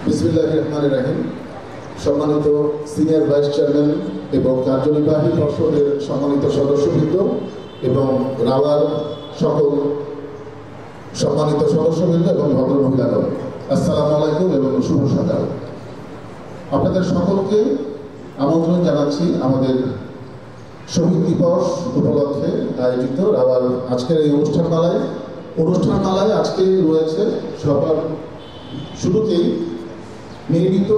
বিসমিল্লাহির রহমানির রহিম। সম্মানিত সিনিয়র ভাইস চেয়ারম্যান এবং কার্যনির্বাহী পর্ষদের সম্মানিত সদস্যবৃন্দ এবং রাওয়ার সকল সম্মানিত সদস্যবৃন্দ এবং ভদ্র মহিলাগণ, আসসালামু আলাইকুম এবং শুভ সকাল। আপনাদের সকলকে আমন্ত্রণ জানাচ্ছি আমাদের শহীদ দিবস উপলক্ষে আয়োজিত রাওয়ার আজকের এই অনুষ্ঠানমালায় আজকে রয়েছে সবার শুরুতেই নির্মিত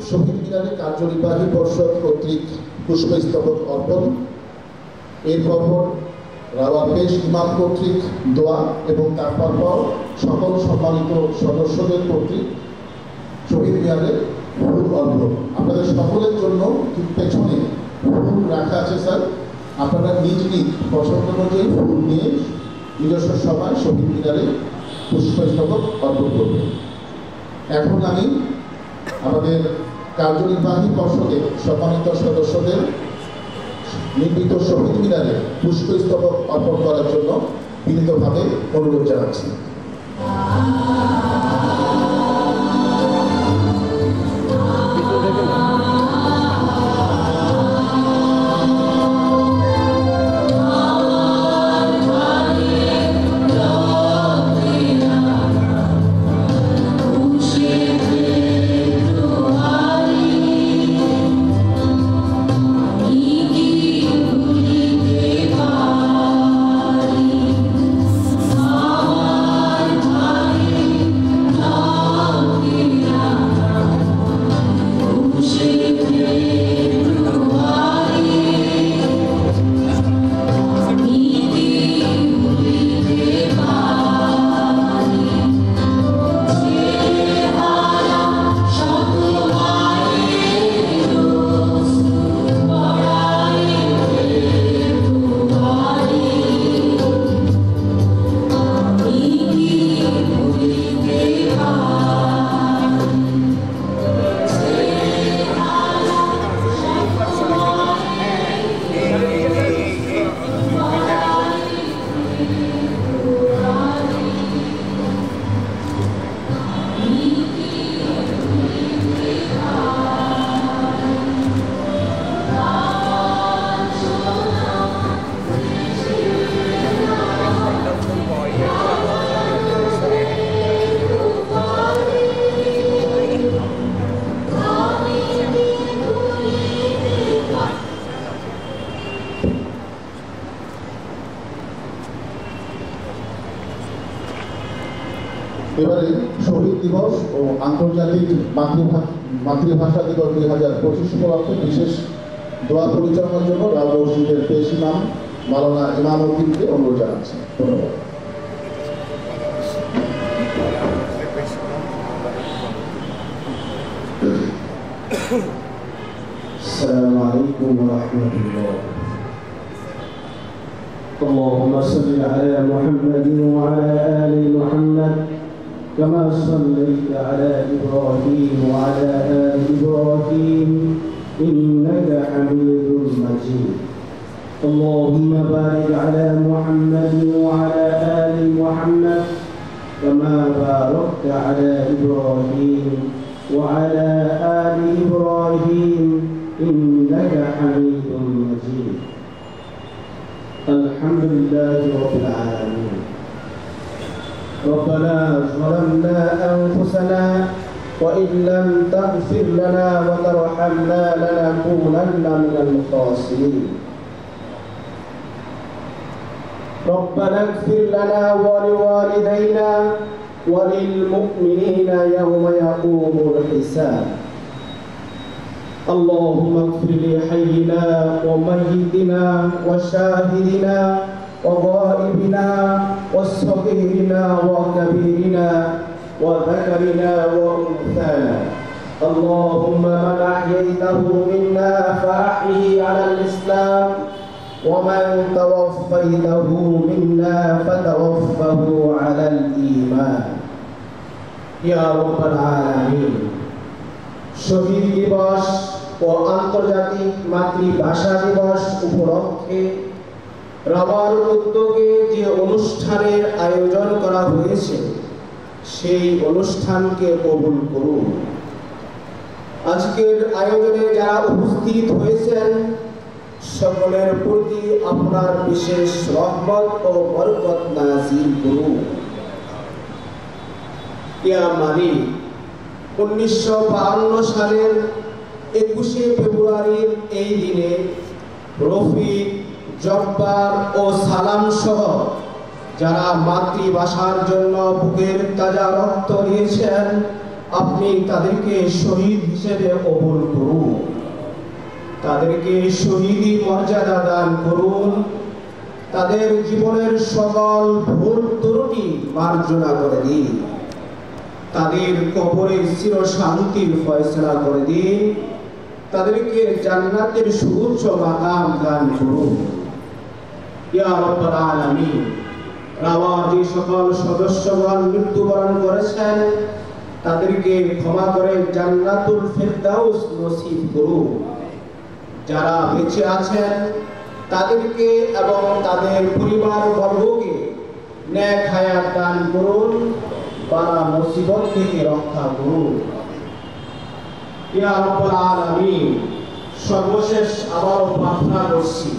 শহীদ মিনারে কার্যনির্বাহী পর্ষদ কর্তৃক পুষ্পস্তবক অর্পণ, এরপর রাওয়ার পেশ ইমাম কর্তৃক দোয়া এবং তারপর সকল সম্মানিত সদস্যদের কর্তৃক শহীদ মিনারে ফুল অর্পণ। আপনাদের সকলের জন্য ঠিক পেছনে ফুল রাখা আছে স্যার, আপনারা নিজ নিজ পছন্দ অনুযায়ী ফুল নিয়ে নিজস্ব সময় শহীদ মিনারে পুষ্পস্তবক অর্পণ করবেন। এখন আমি আমাদের কার্যনির্বাহী পর্ষদের সম্মানিত সদস্যদের নির্মিত শহীদ মিনারে পুষ্পস্তবক অর্পণ করার জন্য বিনীতভাবে অনুরোধ জানাচ্ছি। এবারে শহীদ দিবস ও আন্তর্জাতিক মাতৃভাষা দিবস 2025 উপলক্ষে বিশেষ দোয়া পরিচালনার জন্য রাও মসজিদের পেশ ইমাম মাওলানা ইমাম উদ্দিনকে অনুরোধ জানাচ্ছি। ধন্যবাদ। আসসালামু আলাইকুম ওয়া রাহমাতুল্লাহ। اللهم صل على محمد وعلى آل محمد كما صليت على إبراهيم وعلى آل إبراهيم إنك حميد مجيد. اللهم بارك على محمد وعلى آل محمد كما باركت على إبراهيم وعلى آل إبراهيم إنك حميد مجيد. الحمد لله رب العالمين. ربنا ظلمنا أنفسنا وإن لم تغفر لنا وترحمنا لنكونن من الخاسرين. ربنا اغفر لنا ولوالدينا وللمؤمنين يوم يقوم الحساب. اللهم اغفر لحينا وميتنا وشاهدنا وغائبنا وصغيرنا وكبيرنا وذكرنا وأنثانا. اللهم من أحييته منا فأحيه على الإسلام ومن توفيته منا فتوفه على الإيمان يا رب العالمين. শহীদ দিবস ও আন্তর্জাতিক মাতৃভাষা দিবস উপলক্ষে রাওয়ার উদ্যোগে যে অনুষ্ঠানের আয়োজন করা হয়েছে সেই অনুষ্ঠানকে কবুল করুন। আজকের আয়োজনে যারা উপস্থিত হয়েছেন সকলের প্রতি আপনার বিশেষ রহমত ও বরকত নাযিল করুন। ইয়া মালিক, 1952 সালের 21শে ফেব্রুয়ারির এই দিনে রফিক, জব্বার ও সালাম সহ যারা মাতৃভাষার জন্য বুকের তাজা রক্ত দিয়েছেন, আপনি তাদেরকে শহীদ হিসেবে কবুল করুন, তাদেরকে শহীদি মর্যাদা দান করুন, তাদের জীবনের সকল ভুল ত্রুটি মার্জনা করে দিন, তাদের কবরে চির শান্তির ফয়সালা করে দিন, তাদেরকে জান্নাতের সুউচ্চ মাকাম দান করুন। ইয়া রাব্বাল আলামিন, রাওয়ার যে সকল সদস্যগণ মৃত্যুবরণ করেছেন তাদেরকে ক্ষমা করে জান্নাতুল ফেরদাউস নসিব করুন। যারা বেঁচে আছেন তাদেরকে এবং তাদের পরিবার বর্গকে নেক হায়াত দান করুন, বালা মুসিবত থেকে রক্ষা করুন। ইয়া রাব্বাল আলামিন, সর্বশেষ আবারও প্রার্থনা করছি,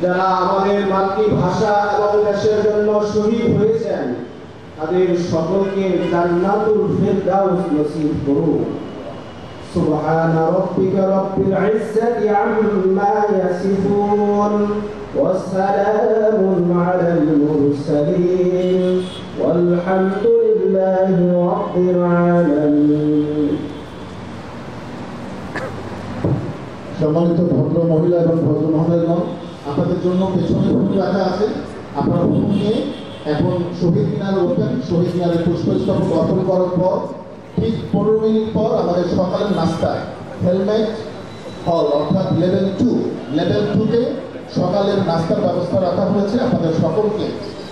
যারা আমাদের মাতৃভাষা এবং দেশের জন্য শহীদ হয়েছেন তাদের সকলকে জান্নাতুল ফেরদাউস নসিব করুন। সুবহানা রাব্বিকা রাব্বিল ইজ্জাতি আম্মা ইয়াসিফুন ওয়া সালামুন আলাল মুরসালিন ওয়ালহামদুলিল্লাহি রাব্বিল আলামিন। সম্মানিত ভদ্র মহিলা এবং ভদ্র মহোদয়গণ, আপনাদের জন্য পেছনে ফুল রাখা আছে। আপনারা ফুল নিয়ে এখন শহীদ মিনারে উঠবেন। শহীদ মিনারে পুষ্পস্তবক অর্পণ করার পর ঠিক 15 মিনিট পর আমাদের সকালের নাস্তায় হেলমেট হল অর্থাৎ লেভেল 2-তে সকালের নাস্তার ব্যবস্থা রাখা হয়েছে। আপনাদের সকলকে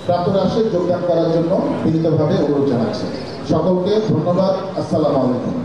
প্রাতরাশে যোগদান করার জন্য বিনীতভাবে অনুরোধ জানাচ্ছি। সকলকে ধন্যবাদ। আসসালামু আলাইকুম।